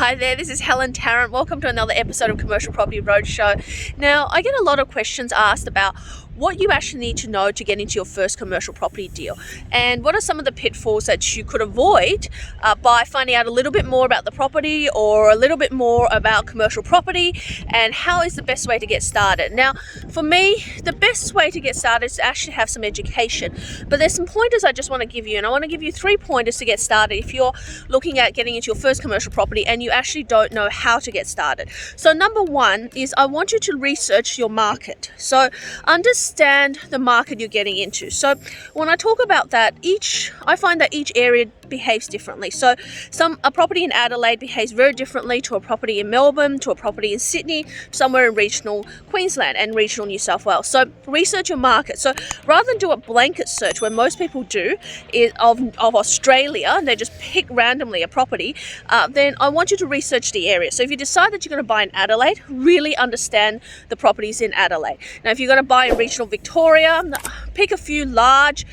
Hi there, this is Helen Tarrant. Welcome to another episode of Commercial Property Roadshow. Now, I get a lot of questions asked about what you actually need to know to get into your first commercial property deal, and what are some of the pitfalls that you could avoid by finding out a little bit more about the property or a little bit more about commercial property, and how is the best way to get started. Now, for me, the best way to get started is to actually have some education, but there's some pointers I just want to give you, and I want to give you 3 pointers to get started if you're looking at getting into your first commercial property and you actually don't know how to get started. So number 1 is I want you to research your market. So understand the market you're getting into. So when I talk about that, I find that each area behaves differently. So a property in Adelaide behaves very differently to a property in Melbourne, to a property in Sydney, somewhere in regional Queensland and regional New South Wales. So research your market. So rather than do a blanket search where most people do of Australia, and they just pick randomly a property, then I want you to research the area. So if you decide that you're going to buy in Adelaide, really understand the properties in Adelaide. Now, if you're going to buy in regional Victoria, pick a few large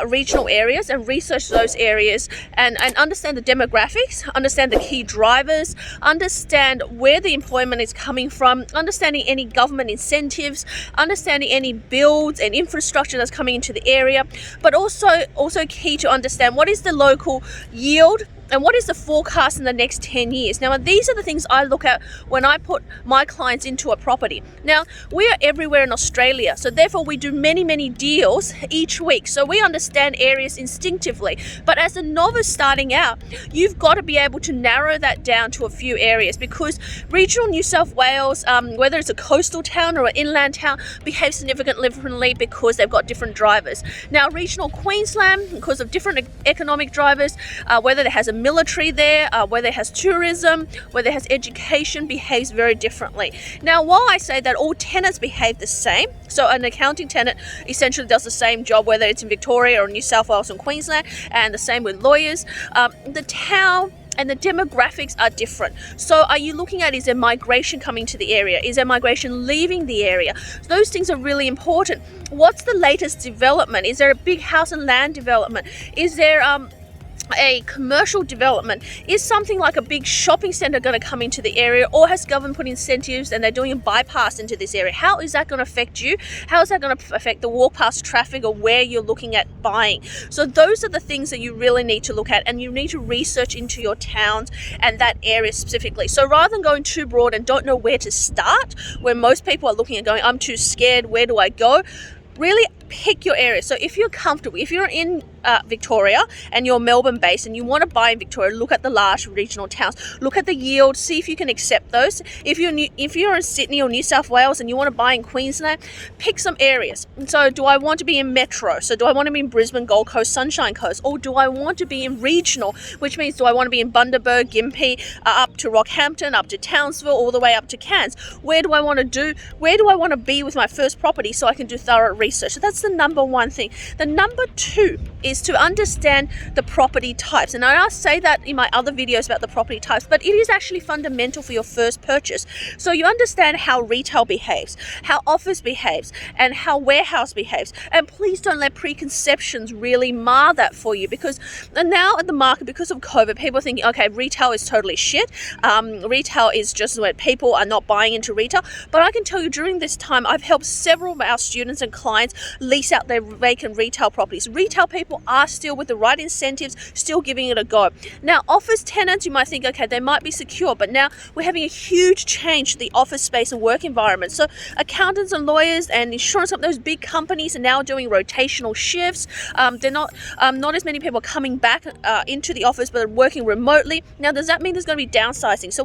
regional areas and research those areas and understand the demographics, understand the key drivers, understand where the employment is coming from, understanding any government incentives, understanding any builds and infrastructure that's coming into the area, but also key to understand what is the local yield and what is the forecast in the next 10 years. Now, these are the things I look at when I put my clients into a property. Now, we are everywhere in Australia, so therefore we do many, many deals each week. So we understand areas instinctively. But as a novice starting out, you've got to be able to narrow that down to a few areas, because regional New South Wales, whether it's a coastal town or an inland town, behaves significantly differently because they've got different drivers. Now, regional Queensland, because of different economic drivers, whether there has a military there, whether it has tourism, whether it has education, behaves very differently. Now, while I say that all tenants behave the same, so an accounting tenant essentially does the same job whether it's in Victoria or New South Wales and Queensland, and the same with lawyers, the town and the demographics are different. So are you looking at, is there migration coming to the area? Is there migration leaving the area? Those things are really important. What's the latest development? Is there a big house and land development? Is there a commercial development? Is something like a big shopping centre going to come into the area, or has government put incentives and they're doing a bypass into this area? How is that going to affect you? How is that going to affect the walk past traffic or where you're looking at buying? So those are the things that you really need to look at, and you need to research into your towns and that area specifically. So rather than going too broad and don't know where to start, where most people are looking at going, I'm too scared, where do I go? Really pick your area. So if you're comfortable, if you're in Victoria and you're Melbourne based and you want to buy in Victoria, look at the large regional towns, look at the yield, see if you can accept those. If you're in Sydney or New South Wales and you want to buy in Queensland, pick some areas. And so do I want to be in Metro? So do I want to be in Brisbane, Gold Coast, Sunshine Coast? Or do I want to be in regional, which means do I want to be in Bundaberg, Gympie, up to Rockhampton, up to Townsville, all the way up to Cairns? Where do I want to be with my first property so I can do thorough research? So that's the number 1 thing. The number 2 is to understand the property types. And I say that in my other videos about the property types, but it is actually fundamental for your first purchase. So you understand how retail behaves, how office behaves, and how warehouse behaves. And please don't let preconceptions really mar that for you, because now at the market, because of COVID, people are thinking, okay, retail is totally shit. Retail is just where people are not buying into retail. But I can tell you, during this time, I've helped several of our students and clients lease out their vacant retail properties. Retail people are still, with the right incentives, still giving it a go. Now, office tenants, you might think, okay, they might be secure, but now we're having a huge change to the office space and work environment. So accountants and lawyers and insurance companies, those big companies, are now doing rotational shifts. They're not as many people coming back into the office, but working remotely. Now, does that mean there's going to be downsizing? So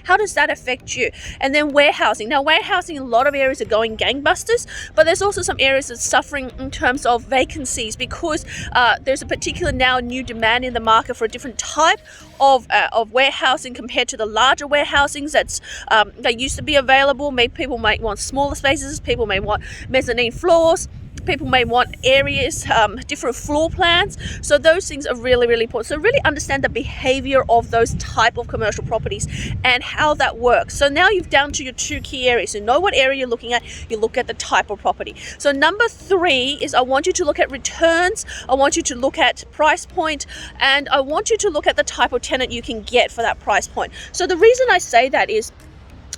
how does that affect you? And then warehousing. Now, warehousing in a lot of areas are going gangbusters, but there's also some areas that's suffering in terms of vacancies, because there's a particular now new demand in the market for a different type of warehousing compared to the larger warehousings that used to be available. Maybe people might want smaller spaces, people may want mezzanine floors. People may want areas, different floor plans. So those things are really, really important. So really understand the behavior of those type of commercial properties and how that works. So now you've down to your 2 key areas. You know what area you're looking at. You look at the type of property. So number 3 is I want you to look at returns. I want you to look at price point, and I want you to look at the type of tenant you can get for that price point. So the reason I say that is,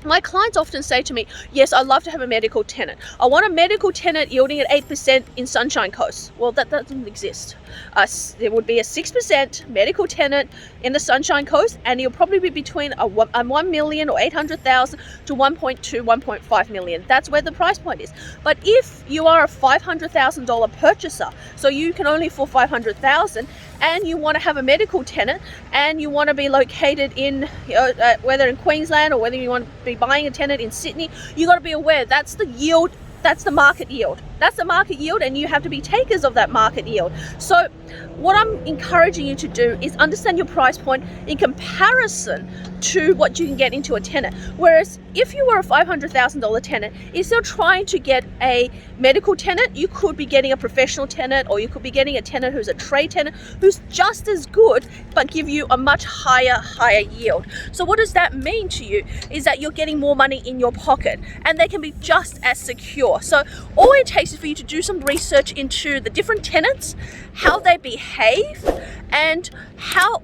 my clients often say to me, yes, I'd love to have a medical tenant. I want a medical tenant yielding at 8% in Sunshine Coast. Well, that doesn't exist. There would be a 6% medical tenant in the Sunshine Coast, and you'll probably be between a 1 million or 800,000 to 1.2, 1.5 million. That's where the price point is. But if you are a $500,000 purchaser, so you can only afford 500,000, and you want to have a medical tenant, and you want to be located in, whether in Queensland or whether you want to be buying a tenant in Sydney, you got to be aware that's the yield. That's the market yield. That's the market yield, and you have to be takers of that market yield. So what I'm encouraging you to do is understand your price point in comparison to what you can get into a tenant. Whereas if you were a $500,000 tenant, if you're trying to get a medical tenant, you could be getting a professional tenant, or you could be getting a tenant who's a trade tenant who's just as good but give you a much higher yield. So what does that mean to you is that you're getting more money in your pocket, and they can be just as secure. So all it takes is for you to do some research into the different tenants, how they behave, and how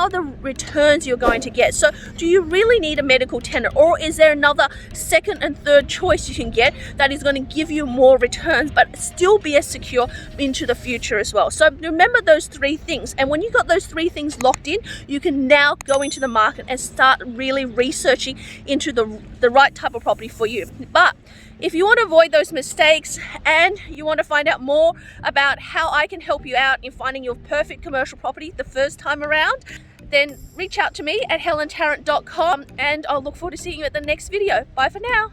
the returns you're going to get. So do you really need a medical tenant, or is there another second and third choice you can get that is going to give you more returns but still be as secure into the future as well? So remember those 3 things, and when you got those 3 things locked in, you can now go into the market and start really researching into the right type of property for you. But if you want to avoid those mistakes and you want to find out more about how I can help you out in finding your perfect commercial property the first time around, then reach out to me at helentarrant.com, and I'll look forward to seeing you at the next video. Bye for now.